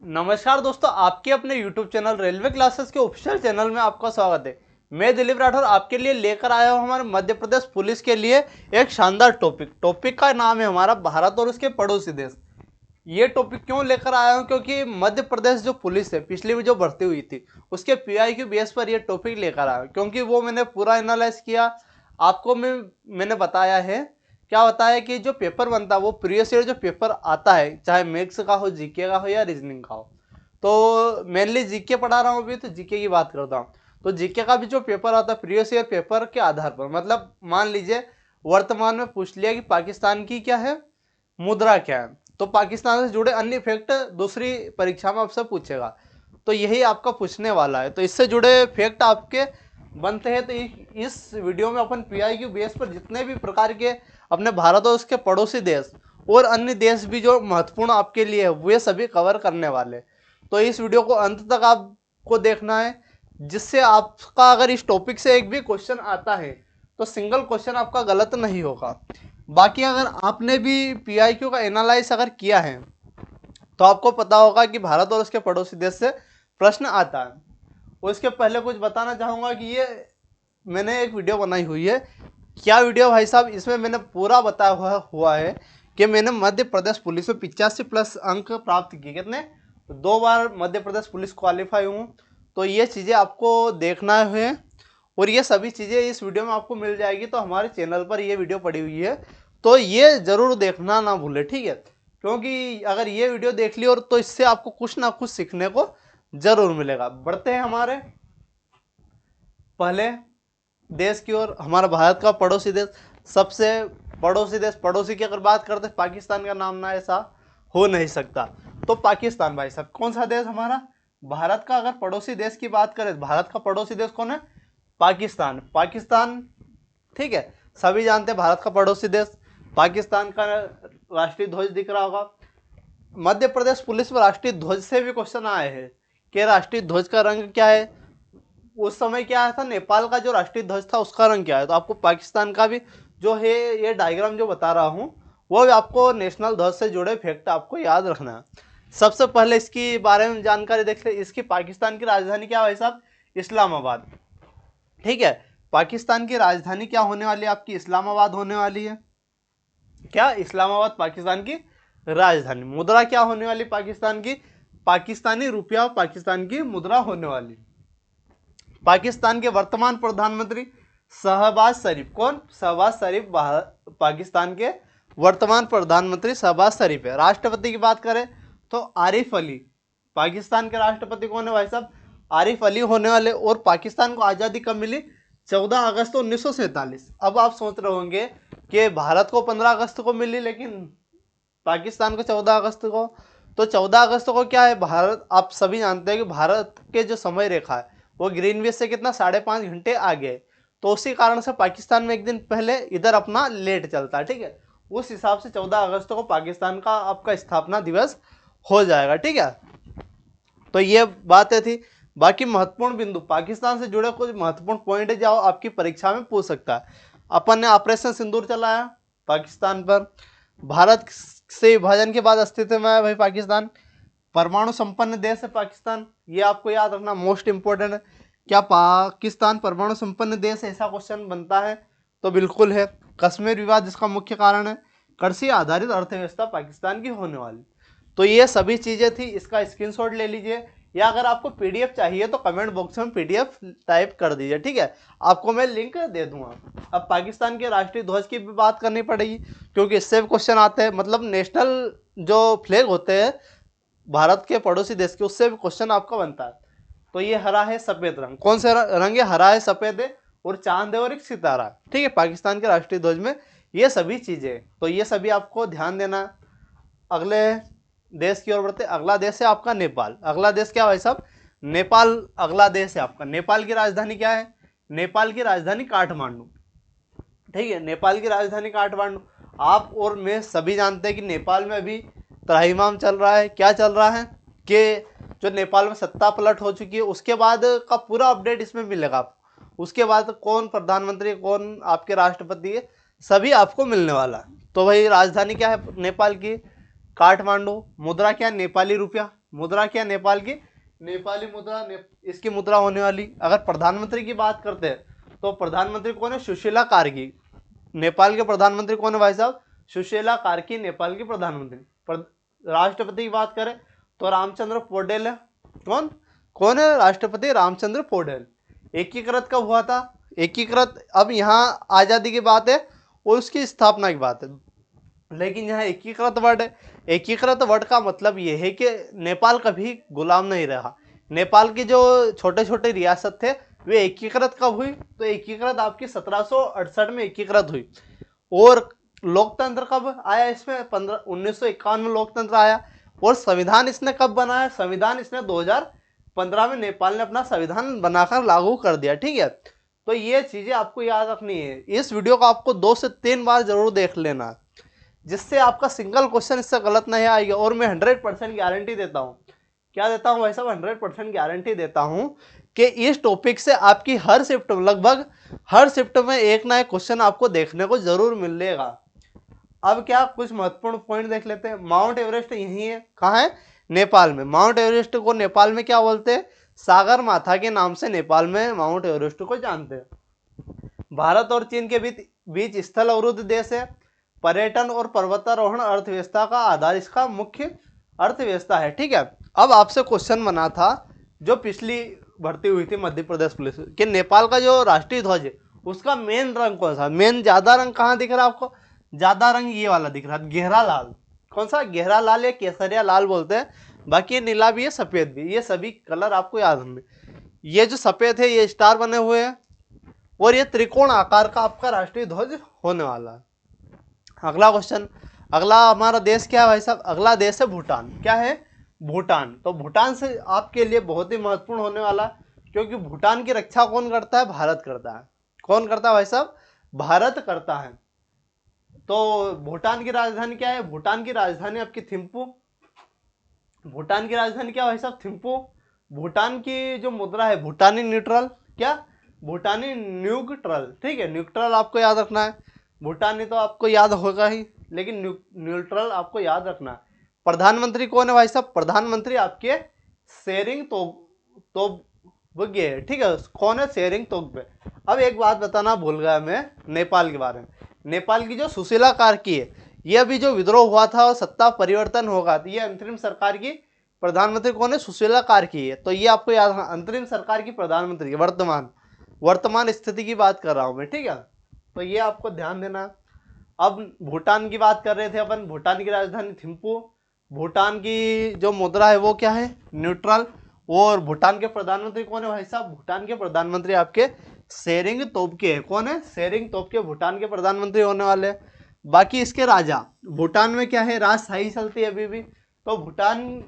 नमस्कार दोस्तों, आपके अपने YouTube चैनल रेलवे क्लासेस के ऑफिशियल चैनल में आपका स्वागत है। मैं दिलीप राठौर आपके लिए लेकर आया हूं हमारे मध्य प्रदेश पुलिस के लिए एक शानदार टॉपिक का नाम है हमारा भारत और उसके पड़ोसी देश। ये टॉपिक क्यों लेकर आया हूं, क्योंकि मध्य प्रदेश जो पुलिस है पिछली भी जो भर्ती हुई थी उसके PIQ बेस पर ये टॉपिक लेकर आया हूं, क्योंकि वो मैंने पूरा एनालाइज किया। आपको मैंने बताया है, क्या बताया कि जो पेपर बनता है वो प्रीवियस ईयर जो पेपर आता है, चाहे मैथ्स का हो, जीके का हो या रीजनिंग का हो, तो मेनली जीके पढ़ा रहा हूँ अभी, तो जीके की बात करता हूँ। तो जीके का भी जो पेपर आता है प्रीवियस ईयर पेपर के आधार पर, मतलब मान लीजिए वर्तमान में पूछ लिया कि पाकिस्तान की क्या है, मुद्रा क्या है, तो पाकिस्तान से जुड़े अन्य फैक्ट दूसरी परीक्षा में आपसे पूछेगा, तो यही आपका पूछने वाला है। तो इससे जुड़े फैक्ट आपके बनते हैं। तो इस वीडियो में अपन PIQ बेस पर जितने भी प्रकार के अपने भारत और उसके पड़ोसी देश और अन्य देश भी जो महत्वपूर्ण आपके लिए है वे सभी कवर करने वाले। तो इस वीडियो को अंत तक आपको देखना है, जिससे आपका अगर इस टॉपिक से एक भी क्वेश्चन आता है तो सिंगल क्वेश्चन आपका गलत नहीं होगा। बाकी अगर आपने भी PIQ का एनालाइज अगर किया है तो आपको पता होगा कि भारत और उसके पड़ोसी देश से प्रश्न आता है। उसके पहले कुछ बताना चाहूँगा कि ये मैंने एक वीडियो बनाई हुई है। क्या वीडियो भाई साहब, इसमें मैंने पूरा बताया हुआ है कि मैंने मध्य प्रदेश पुलिस में 85+ अंक प्राप्त किए। कितने? 2 बार मध्य प्रदेश पुलिस क्वालिफाई हूँ। तो ये चीज़ें आपको देखना है और ये सभी चीज़ें इस वीडियो में आपको मिल जाएगी। तो हमारे चैनल पर ये वीडियो पड़ी हुई है, तो ये ज़रूर देखना ना भूले, ठीक है? क्योंकि अगर ये वीडियो देख ली और तो इससे आपको कुछ ना कुछ सीखने को ज़रूर मिलेगा। बढ़ते हैं हमारे पहले देश की ओर। हमारा भारत का पड़ोसी देश, सबसे पड़ोसी देश, पड़ोसी की अगर बात करते हैं पाकिस्तान का नाम ना ऐसा हो नहीं सकता। तो पाकिस्तान भाई साहब कौन सा देश हमारा? भारत का अगर पड़ोसी देश की बात करें, भारत का पड़ोसी देश कौन है? पाकिस्तान। पाकिस्तान, ठीक है, सभी जानते हैं भारत का पड़ोसी देश। पाकिस्तान का राष्ट्रीय ध्वज दिख रहा होगा। मध्य प्रदेश पुलिस में राष्ट्रीय ध्वज से भी क्वेश्चन आए हैं कि राष्ट्रीय ध्वज का रंग क्या है। उस समय क्या था, नेपाल का जो राष्ट्रीय ध्वज था उसका रंग क्या है। तो आपको पाकिस्तान का भी जो है, ये डायग्राम जो बता रहा हूँ वो आपको नेशनल ध्वज से जुड़े फैक्ट आपको याद रखना है। सबसे पहले इसकी बारे में जानकारी देख ले। इसकी पाकिस्तान की राजधानी क्या है भाई साहब? इस्लामाबाद, ठीक है। पाकिस्तान की राजधानी क्या होने वाली है आपकी? इस्लामाबाद होने वाली है। क्या? इस्लामाबाद पाकिस्तान की राजधानी। मुद्रा क्या होने वाली पाकिस्तान की? पाकिस्तानी रुपया, पाकिस्तान की मुद्रा होने वाली। पाकिस्तान के वर्तमान प्रधानमंत्री शहबाज शरीफ। कौन? शहबाज शरीफ पाकिस्तान के वर्तमान प्रधानमंत्री शहबाज शरीफ है। राष्ट्रपति की बात करें तो आरिफ अली। पाकिस्तान के राष्ट्रपति कौन है भाई साहब? आरिफ अली होने वाले। और पाकिस्तान को आज़ादी कब मिली? 14 अगस्त 1947। अब आप सोच रहे होंगे कि भारत को 15 अगस्त को मिली लेकिन पाकिस्तान को 14 अगस्त को। तो 14 अगस्त को क्या है, भारत, आप सभी जानते हैं कि भारत के जो समय रेखा है वो ग्रीनविच से कितना 5.5 घंटे आगे। तो उसी कारण से पाकिस्तान में एक दिन पहले इधर अपना लेट चलता है, ठीक है। उस हिसाब से 14 अगस्त को पाकिस्तान का आपका स्थापना दिवस हो जाएगा, ठीक है। तो ये बातें थी। बाकी महत्वपूर्ण बिंदु, पाकिस्तान से जुड़े कुछ महत्वपूर्ण पॉइंट है जो आपकी परीक्षा में पूछ सकता है। अपन ने ऑपरेशन सिंदूर चलाया पाकिस्तान पर। भारत से विभाजन के बाद अस्तित्व में आया भाई पाकिस्तान। परमाणु संपन्न देश है पाकिस्तान, ये आपको याद रखना, मोस्ट इंपॉर्टेंट है। क्या पाकिस्तान परमाणु संपन्न देश है? ऐसा क्वेश्चन बनता है तो बिल्कुल है। कश्मीर विवाद जिसका मुख्य कारण है, कृषि आधारित अर्थव्यवस्था पाकिस्तान की होने वाली। तो ये सभी चीज़ें थी, इसका स्क्रीनशॉट ले लीजिए, या अगर आपको PDF चाहिए तो कमेंट बॉक्स में PDF टाइप कर दीजिए, ठीक है। आपको मैं लिंक दे दूंगा। अब पाकिस्तान के राष्ट्रीय ध्वज की भी बात करनी पड़ेगी, क्योंकि इससे भी क्वेश्चन आते हैं। मतलब नेशनल जो फ्लैग होते हैं भारत के पड़ोसी देश के, उससे भी क्वेश्चन आपका बनता है। तो ये हरा है सफ़ेद रंग, कौन से रंग है? हरा है, सफ़ेद है और चांद है और एक सितारा, ठीक है, पाकिस्तान के राष्ट्रीय ध्वज में ये सभी चीज़ें। तो ये सभी आपको ध्यान देना। अगले देश की ओर बढ़ते। अगला देश है आपका नेपाल। अगला देश क्या भाई साहब? नेपाल अगला देश है आपका। नेपाल की राजधानी क्या है? नेपाल की राजधानी काठमांडू, ठीक है, नेपाल की राजधानी काठमांडू। आप और मैं सभी जानते हैं कि नेपाल में अभी त्राहिमाम चल रहा है। क्या चल रहा है कि जो नेपाल में सत्ता पलट हो चुकी है, उसके बाद का पूरा अपडेट इसमें मिलेगा आपको। उसके बाद कौन प्रधानमंत्री, कौन आपके राष्ट्रपति है, सभी आपको मिलने वाला है। तो भाई राजधानी क्या है नेपाल की? काठमांडू। मुद्रा क्या है? नेपाली रुपया, मुद्रा क्या नेपाल की? नेपाली मुद्रा। इसकी मुद्रा होने वाली। अगर प्रधानमंत्री की बात करते हैं तो प्रधानमंत्री कौन है? सुशीला कार्की। नेपाल के प्रधानमंत्री कौन है भाई साहब? सुशीला कार्की नेपाल की प्रधानमंत्री। राष्ट्रपति की बात करें तो रामचंद्र पौडेल है। कौन कौन है? राष्ट्रपति रामचंद्र पौडेल। एकीकृत कब हुआ था? एकीकृत अब यहाँ आजादी की बात है और उसकी स्थापना की बात है, लेकिन यहाँ एकीकृत वर्ड है। एकीकृत वर्ड का मतलब ये है कि नेपाल कभी गुलाम नहीं रहा। नेपाल की जो छोटे छोटे रियासत थे वे एकीकृत कब हुई? तो एकीकृत आपकी 1768 में एकीकृत हुई। और लोकतंत्र कब आया इसमें? 1951 में लोकतंत्र आया। और संविधान इसने कब बनाया? संविधान इसने 2015 में नेपाल ने अपना संविधान बनाकर लागू कर दिया। ठीक है, तो ये चीजें आपको याद रखनी है। इस वीडियो को आपको 2 से 3 बार जरूर देख लेना, जिससे आपका सिंगल क्वेश्चन इससे गलत नहीं आएगा। और मैं 100% गारंटी देता हूँ। क्या देता हूँ भाई साहब? 100% गारंटी देता हूँ कि इस टॉपिक से आपकी हर शिफ्ट, लगभग हर शिफ्ट में एक ना एक क्वेश्चन आपको देखने को जरूर मिलेगा। अब क्या कुछ महत्वपूर्ण पॉइंट देख लेते हैं। माउंट एवरेस्ट यही है। कहाँ है? नेपाल में। माउंट एवरेस्ट को नेपाल में क्या बोलते हैं? सागर माथा के नाम से नेपाल में माउंट एवरेस्ट को जानते हैं। भारत और चीन के बीच स्थल अवरुद्ध देश है। पर्यटन और पर्वतारोहण अर्थव्यवस्था का आधार इसका मुख्य अर्थव्यवस्था है। ठीक है, अब आपसे क्वेश्चन बना था जो पिछली भर्ती हुई थी मध्य प्रदेश पुलिस कि नेपाल का जो राष्ट्रीय ध्वज है उसका मेन रंग कौन सा? मेन ज्यादा रंग कहाँ दिख रहा है आपको? ज्यादा रंग ये वाला दिख रहा है, गहरा लाल। कौन सा? गहरा लाल या केसरिया लाल बोलते हैं। बाकी ये नीला भी है, सफेद भी। ये सभी कलर आपको याद रखने। ये जो सफेद है ये स्टार बने हुए हैं और ये त्रिकोण आकार का आपका राष्ट्रीय ध्वज होने वाला है। अगला क्वेश्चन। अगला हमारा देश क्या है भाई साहब? अगला देश है भूटान। क्या है? भूटान। तो भूटान से आपके लिए बहुत ही महत्वपूर्ण होने वाला, क्योंकि भूटान की रक्षा कौन करता है? भारत करता है। कौन करता है भाई साहब? भारत करता है। तो भूटान की राजधानी क्या है? भूटान की राजधानी आपकी थिम्पू। भूटान की राजधानी क्या भाई साहब? थिम्पू। भूटान की जो मुद्रा है भूटानी न्यूट्रल। क्या? भूटानी न्यूट्रल। ठीक है, न्यूट्रल आपको याद रखना है। भूटानी तो आपको याद होगा ही, लेकिन न्यूट्रल आपको याद रखना है। प्रधानमंत्री कौन है भाई साहब? प्रधानमंत्री आपके शेरिंग तोब्गे है। ठीक है, कौन है? शेरिंग तोब्गे। अब एक बात बताना भूल गया मैं नेपाल के बारे में। नेपाल की जो सुशीला कार्की है, ये अभी जो विद्रोह हुआ था और सत्ता परिवर्तन होगा, तो ये अंतरिम सरकार की प्रधानमंत्री कौन है? सुशीला कार्की है। तो ये आपको याद, अंतरिम सरकार की प्रधानमंत्री वर्तमान स्थिति की बात कर रहा हूं मैं। ठीक है, तो ये आपको ध्यान देना। अब भूटान की बात कर रहे थे अपन। भूटान की राजधानी थिम्पू। भूटान की जो मुद्रा है वो क्या है? न्यूट्रल। और भूटान के प्रधानमंत्री कौन है भाई साहब? भूटान के प्रधानमंत्री आपके शेरिंग तोब्गे है। कौन है? शेरिंग तोब्गे भूटान के प्रधानमंत्री होने वाले हैं। बाकी इसके राजा, भूटान में क्या है? राजशाही चलती है अभी भी। तो भूटान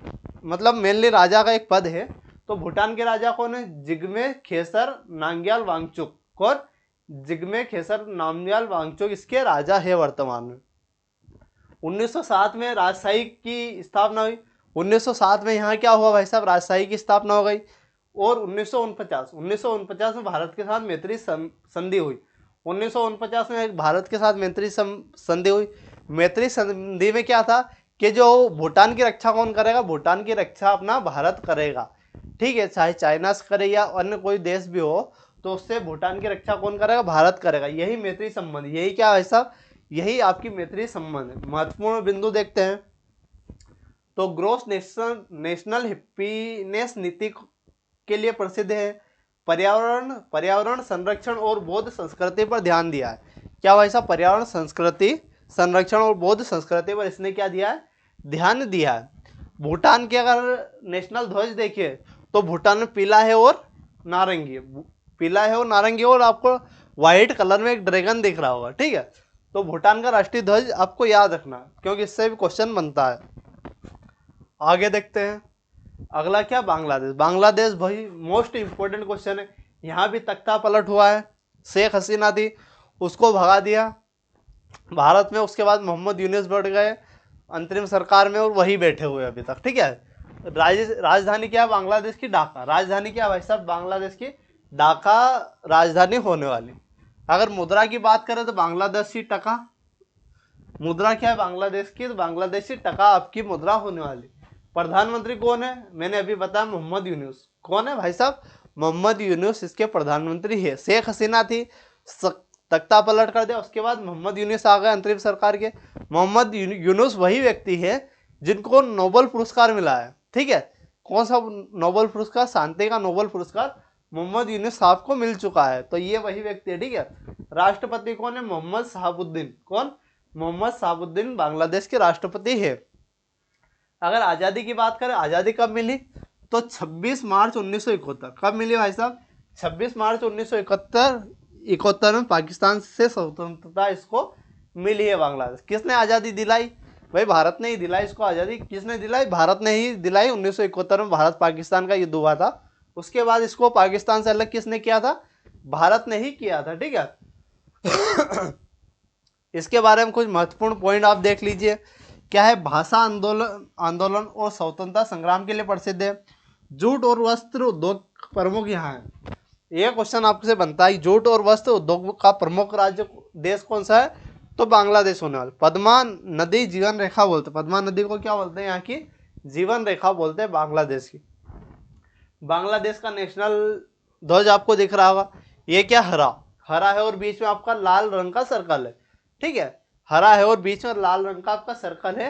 मतलब मेनली राजा का एक पद है। तो भूटान के राजा कौन है? जिग्मे खेसर नामग्याल वांगचुक। कौन? जिग्मे खेसर नामग्याल वांगचुक इसके राजा है वर्तमान में। 1907 में राजशाही की स्थापना हुई। 1907 में यहाँ क्या हुआ भाई साहब? राजशाही की स्थापना हो गई। और 1949 में भारत के साथ मैत्री संधि हुई। 1949 में भारत के साथ मैत्री संधि हुई। मैत्री संधि में क्या था कि जो भूटान की रक्षा कौन करेगा? भूटान की रक्षा अपना भारत करेगा। ठीक है, चाहे चाइना से करे या अन्य कोई देश भी हो, तो उससे भूटान की रक्षा कौन करेगा? भारत करेगा। यही मैत्री संबंध, यही क्या भाई साहब? यही आपकी मैत्री संबंध है। महत्वपूर्ण बिंदु देखते हैं। तो ग्रोस नेशनल हैप्पीनेस नीति के लिए प्रसिद्ध है। पर्यावरण संरक्षण और बौद्ध संस्कृति पर ध्यान दिया है। क्या भाई साहब? पर्यावरण संस्कृति संरक्षण और बौद्ध संस्कृति पर इसने क्या दिया है? ध्यान दिया है। भूटान के अगर नेशनल ध्वज देखिए तो भूटान में पीला है और नारंगी। पीला है और नारंगी, और आपको व्हाइट कलर में एक ड्रैगन दिख रहा होगा। ठीक है, तो भूटान का राष्ट्रीय ध्वज आपको याद रखना, क्योंकि इससे भी क्वेश्चन बनता है। आगे देखते हैं। अगला क्या? बांग्लादेश। बांग्लादेश भाई मोस्ट इंपोर्टेंट क्वेश्चन है। यहाँ भी तख्ता पलट हुआ है। शेख हसीना थी, उसको भगा दिया भारत में। उसके बाद मोहम्मद यूनुस बैठ गए अंतरिम सरकार में और वही बैठे हुए अभी तक। ठीक है, राजधानी क्या है बांग्लादेश की? ढाका। राजधानी क्या भाई साहब? बांग्लादेश की ढाका राजधानी होने वाली। अगर मुद्रा की बात करें तो बांग्लादेशी टका। मुद्रा क्या है बांग्लादेश की? तो बांग्लादेशी टका आपकी मुद्रा होने वाली। प्रधानमंत्री कौन है? मैंने अभी बताया मोहम्मद यूनुस। कौन है भाई साहब? मोहम्मद यूनुस इसके प्रधानमंत्री है। शेख हसीना थी, तख्ता पलट कर दिया, उसके बाद मोहम्मद यूनुस आ गए अंतरिम सरकार के। मोहम्मद यूनुस वही व्यक्ति है जिनको नोबेल पुरस्कार मिला है। ठीक है, कौन सा नोबेल पुरस्कार? शांति का नोबेल पुरस्कार मोहम्मद यूनुस साहब को मिल चुका है। तो ये वही व्यक्ति है। ठीक है, राष्ट्रपति कौन है? मोहम्मद शहाबुद्दीन। कौन? मोहम्मद शहाबुद्दीन बांग्लादेश के राष्ट्रपति है। अगर आज़ादी की बात करें, आज़ादी कब मिली? तो 26 मार्च 1971। कब मिली भाई साहब? 26 मार्च 1971 में पाकिस्तान से स्वतंत्रता इसको मिली है बांग्लादेश। किसने आज़ादी दिलाई? भाई भारत ने ही दिलाई इसको आज़ादी। किसने दिलाई? भारत ने ही दिलाई। 1971 में भारत पाकिस्तान का युद्ध हुआ था। उसके बाद इसको पाकिस्तान से अलग किसने किया था? भारत ने ही किया था। ठीक है इसके बारे में कुछ महत्वपूर्ण पॉइंट आप देख लीजिए। क्या है? भाषा आंदोलन और स्वतंत्रता संग्राम के लिए प्रसिद्ध है। जूट और वस्त्र उद्योग प्रमुख यहाँ है। यह क्वेश्चन आपसे बनता है, जूट और वस्त्र उद्योग का प्रमुख राज्य देश कौन सा है? तो बांग्लादेश होने वाला। पद्मा नदी जीवन रेखा बोलते हैं। पद्मा नदी को क्या बोलते हैं? यहाँ की जीवन रेखा बोलते हैं बांग्लादेश की। बांग्लादेश का नेशनल ध्वज आपको दिख रहा होगा। ये क्या? हरा है और बीच में आपका लाल रंग का सर्कल है। ठीक है, हरा है और बीच में लाल रंग का आपका सर्कल है।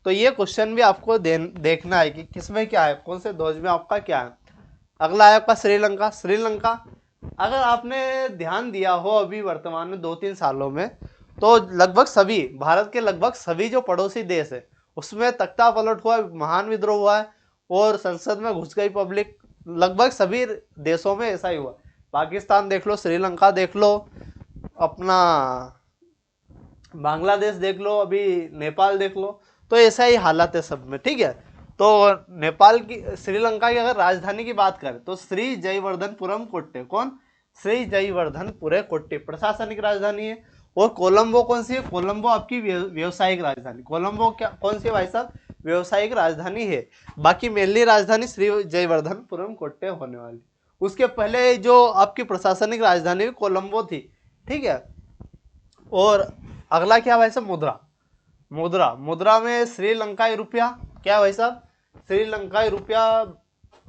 तो ये क्वेश्चन भी आपको देखना है कि किसमें क्या है, कौन से ध्वज में आपका क्या है। अगला है आपका श्रीलंका। श्रीलंका अगर आपने ध्यान दिया हो अभी वर्तमान में 2-3 सालों में, तो लगभग सभी, भारत के लगभग सभी जो पड़ोसी देश है उसमें तख्ता पलट हुआ, महान विद्रोह हुआ है और संसद में घुस गई पब्लिक। लगभग सभी देशों में ऐसा ही हुआ। पाकिस्तान देख लो, श्रीलंका देख लो, अपना बांग्लादेश देख लो, अभी नेपाल देख लो, तो ऐसा ही हालत है सब में। ठीक है, तो नेपाल की, श्रीलंका की अगर राजधानी की बात करें तो श्री जयवर्धनपुरम कोट्टे। कौन? श्री जयवर्धनपुरे कोट्टे प्रशासनिक राजधानी है। और कोलंबो कौन सी है? कोलंबो आपकी व्यवसायिक राजधानी। कोलंबो क्या कौन सी है भाई साहब? व्यवसायिक राजधानी है। बाकी मेनली राजधानी श्री जयवर्धनपुरम कोट्टे होने वाली। उसके पहले जो आपकी प्रशासनिक राजधानी कोलंबो थी। ठीक है, और अगला क्या भाई साहब? मुद्रा। मुद्रा में श्रीलंकाई रुपया। क्या भाई साहब? श्रीलंकाई रुपया,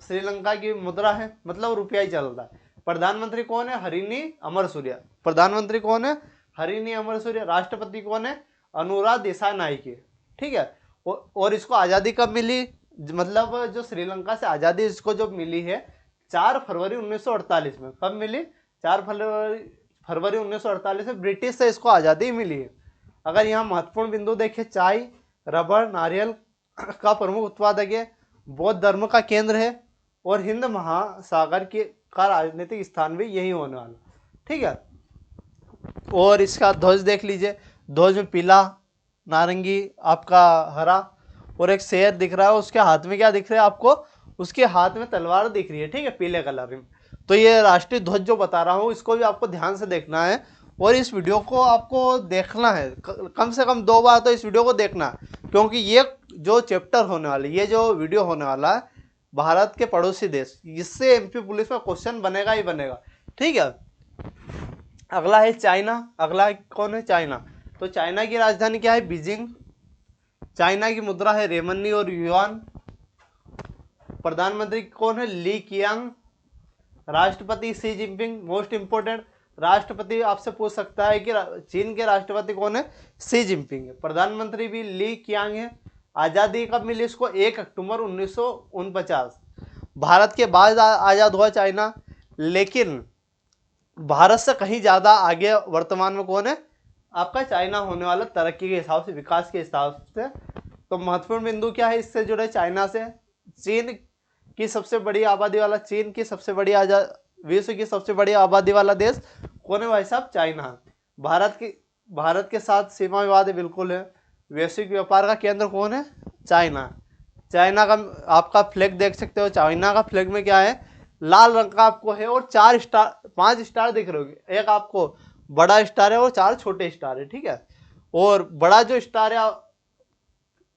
श्रीलंका की मुद्रा है, मतलब रुपया ही चलता है। प्रधानमंत्री कौन है? हरिनी अमरसूरिया। प्रधानमंत्री कौन है? हरिनी अमरसूरिया। राष्ट्रपति कौन है? अनुरा दिसानायके। ठीक है, और इसको आज़ादी कब मिली? मतलब जो श्रीलंका से आज़ादी इसको जो मिली है 4 फरवरी 1948 में। कब मिली? 4 फरवरी 1948 में ब्रिटिश से इसको आज़ादी मिली है। अगर यहाँ महत्वपूर्ण बिंदु देखें, चाय, रबड़, नारियल का प्रमुख उत्पादक है, बौद्ध धर्म का केंद्र है और हिंद महासागर का राजनीतिक स्थान भी यही होने वाला। ठीक है, और इसका ध्वज देख लीजिए। ध्वज में पीला, नारंगी, आपका हरा और एक शेर दिख रहा है। उसके हाथ में क्या दिख रहा है आपको? उसके हाथ में तलवार दिख रही है। ठीक है, पीले कलर में। तो ये राष्ट्रीय ध्वज जो बता रहा हूँ इसको भी आपको ध्यान से देखना है और इस वीडियो को आपको देखना है कम से कम 2 बार तो इस वीडियो को देखना है, क्योंकि ये जो चैप्टर होने वाला, ये जो वीडियो होने वाला है भारत के पड़ोसी देश, इससे एमपी पुलिस में क्वेश्चन बनेगा ही बनेगा। ठीक है, अगला है चाइना। अगला कौन है? चाइना। तो चाइना की राजधानी क्या है? बीजिंग। चाइना की मुद्रा है रेमनी और युआन। प्रधानमंत्री कौन है? ली कियांग। राष्ट्रपति शी जिनपिंग। मोस्ट इंपोर्टेंट, राष्ट्रपति आपसे पूछ सकता है कि चीन के राष्ट्रपति कौन है? शी जिनपिंग है। प्रधानमंत्री भी ली कियांग है। आज़ादी कब मिली इसको? 1 अक्टूबर 1949। भारत के बाद आज़ाद हुआ चाइना, लेकिन भारत से कहीं ज़्यादा आगे वर्तमान में कौन है? आपका चाइना होने वाला, तरक्की के हिसाब से, विकास के हिसाब से। तो महत्वपूर्ण बिंदु क्या है इससे जुड़े? चाइना से, चीन की सबसे बड़ी आबादी वाला, चीन की सबसे बड़ी विश्व की सबसे बड़ी आबादी वाला देश कौन है भाई साहब? चाइना। भारत के साथ सीमा विवाद बिल्कुल है। वैश्विक व्यापार का केंद्र कौन है? चाइना। चाइना का आपका फ्लैग देख सकते हो। चाइना का फ्लैग में क्या है? लाल रंग का आपको है और 5 स्टार दिख रहे होंगे। एक आपको बड़ा स्टार है और 4 छोटे स्टार है। ठीक है, और बड़ा जो स्टार है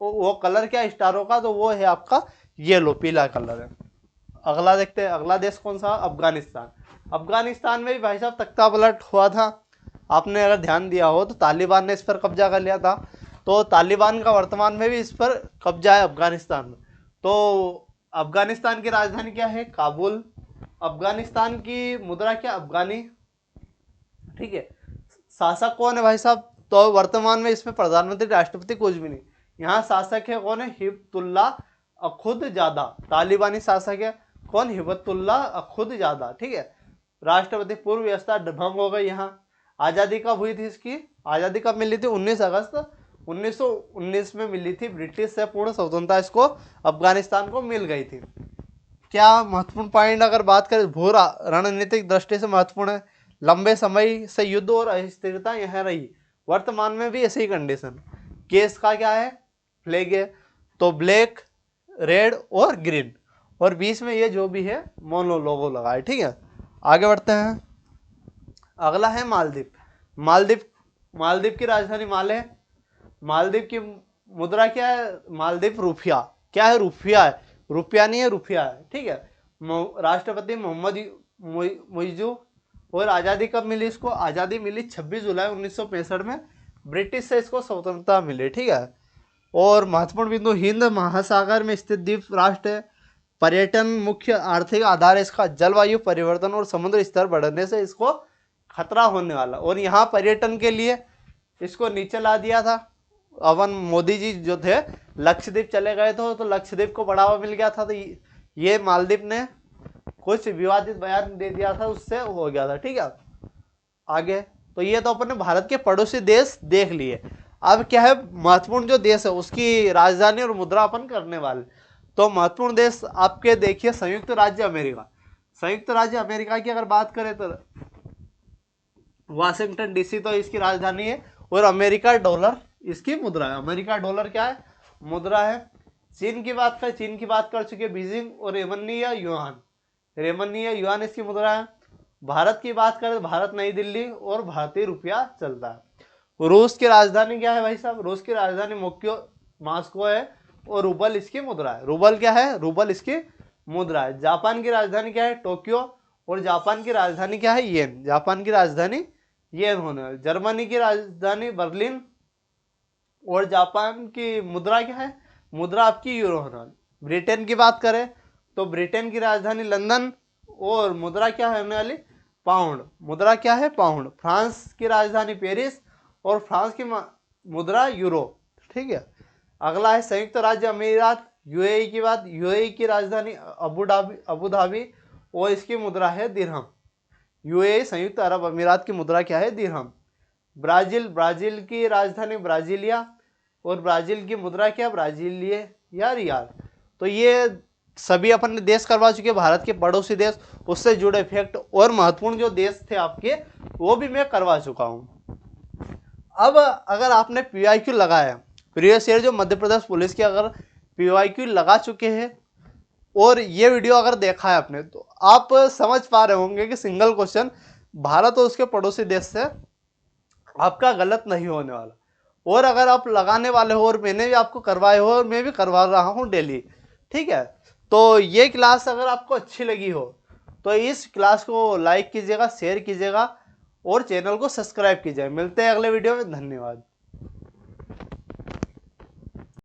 वो कलर क्या स्टारों का? तो वो है आपका येलो, पीला कलर है। अगला देखते हैं। अगला देश कौन सा? अफगानिस्तान। अफगानिस्तान में भी भाई साहब तख्ता पलट हुआ था। आपने अगर ध्यान दिया हो तो तालिबान ने इस पर कब्जा कर लिया था। तो तालिबान का वर्तमान में भी इस पर कब्जा है अफगानिस्तान में। तो अफगानिस्तान की राजधानी क्या है? काबुल। अफगानिस्तान की मुद्रा क्या? अफगानी। ठीक है। शासक कौन है भाई साहब? तो वर्तमान में इसमें प्रधानमंत्री राष्ट्रपति कुछ भी नहीं, यहाँ शासक है कौन है? हिबतुल्ला अखुंदजादा, तालिबानी शासक है कौन? हिबतुल्ला अखुंदजादा। ठीक है। राष्ट्रपति पूर्व व्यवस्था भंग हो गई यहाँ। आज़ादी कब हुई थी इसकी? आज़ादी कब मिली थी? 19 अगस्त 1919 में मिली थी। ब्रिटिश से पूर्ण स्वतंत्रता इसको अफगानिस्तान को मिल गई थी। क्या महत्वपूर्ण पॉइंट अगर बात करें, भू रणनीतिक दृष्टि से महत्वपूर्ण है। लंबे समय से युद्ध और अस्थिरता यहाँ रही, वर्तमान में भी ऐसी ही कंडीशन। केस का क्या है? फ्लैग है, तो ब्लैक, रेड और ग्रीन, और बीच में ये जो भी है मोनो लोगो लगा है। ठीक है, आगे बढ़ते हैं। अगला है मालदीव। मालदीव, मालदीव की राजधानी माले है। मालदीव की मुद्रा क्या है? मालदीव रुपया। क्या है? रुपया है, रुपया नहीं है, रुपया है। ठीक है। राष्ट्रपति मोहम्मद मुइजू। और आज़ादी कब मिली इसको? आज़ादी मिली 26 जुलाई 1965 में, ब्रिटिश से इसको स्वतंत्रता मिली। ठीक है। और महत्वपूर्ण बिंदु, हिंद महासागर में स्थित द्वीप राष्ट्र है। पर्यटन मुख्य आर्थिक आधार है इसका। जलवायु परिवर्तन और समुद्र स्तर बढ़ने से इसको खतरा होने वाला, और यहाँ पर्यटन के लिए इसको नीचे ला दिया था। अवन मोदी जी जो थे लक्षद्वीप चले गए थे, तो लक्षद्वीप को बढ़ावा मिल गया था, तो ये मालदीव ने कुछ विवादित बयान दे दिया था, उससे हो गया था। ठीक है। आगे, तो ये तो अपने भारत के पड़ोसी देश देख लिए। अब क्या है, महत्वपूर्ण जो देश है उसकी राजधानी और मुद्रा अपन करने वाले। तो महत्वपूर्ण देश आपके देखिए, संयुक्त राज्य अमेरिका। संयुक्त राज्य अमेरिका की अगर बात करें तो वाशिंगटन डीसी तो इसकी राजधानी है, और अमेरिका डॉलर इसकी मुद्रा है। अमेरिका डॉलर क्या है? मुद्रा है। चीन की बात करें, चीन की बात कर चुके बीजिंग और रेमनी या युआन, रेमनी या युआन इसकी मुद्रा है। भारत की बात करें तो भारत नई दिल्ली और भारतीय रुपया चलता है। रूस की राजधानी क्या है भाई साहब? रूस की राजधानी मॉस्को है, और रूबल इसकी मुद्रा है। रूबल क्या है? रूबल इसकी मुद्रा है। जापान की राजधानी क्या है? टोक्यो, और जापान की राजधानी क्या है? येन। जापान की राजधानी येन होने वाली। जर्मनी की राजधानी बर्लिन, और जापान की मुद्रा क्या है? मुद्रा आपकी यूरो होने वाली। ब्रिटेन की बात करें तो ब्रिटेन की राजधानी लंदन, और मुद्रा क्या होने वाली? पाउंड। मुद्रा क्या है? पाउंड। फ्रांस की राजधानी पेरिस, और फ्रांस की मुद्रा यूरो। ठीक है। अगला है संयुक्त राज्य अमीरात, यूएई की बात। यूएई की राजधानी अबू धाबी, और इसकी मुद्रा है दिरहम। यूएई संयुक्त अरब अमीरात की मुद्रा क्या है? दिरहम। ब्राजील, ब्राजील की राजधानी ब्राजीलिया, और ब्राजील की मुद्रा क्या? ब्राजीलिये या रियाल। तो ये सभी अपन ने देश करवा चुके, भारत के पड़ोसी देश, उससे जुड़े फैक्ट और महत्वपूर्ण जो देश थे आपके, वो भी मैं करवा चुका हूं। अब अगर आपने पीवाईक्यू लगाया, प्रीवियस ईयर जो मध्य प्रदेश पुलिस की अगर पीवाईक्यू लगा चुके हैं और ये वीडियो अगर देखा है आपने, तो आप समझ पा रहे होंगे कि सिंगल क्वेश्चन भारत और उसके पड़ोसी देश से आपका गलत नहीं होने वाला। और अगर आप लगाने वाले हो, और मैंने भी आपको करवाए हो, और मैं भी करवा रहा हूँ डेली। ठीक है। तो ये क्लास अगर आपको अच्छी लगी हो तो इस क्लास को लाइक कीजिएगा, शेयर कीजिएगा, और चैनल को सब्सक्राइब कीजिएगा। मिलते हैं अगले वीडियो में। धन्यवाद।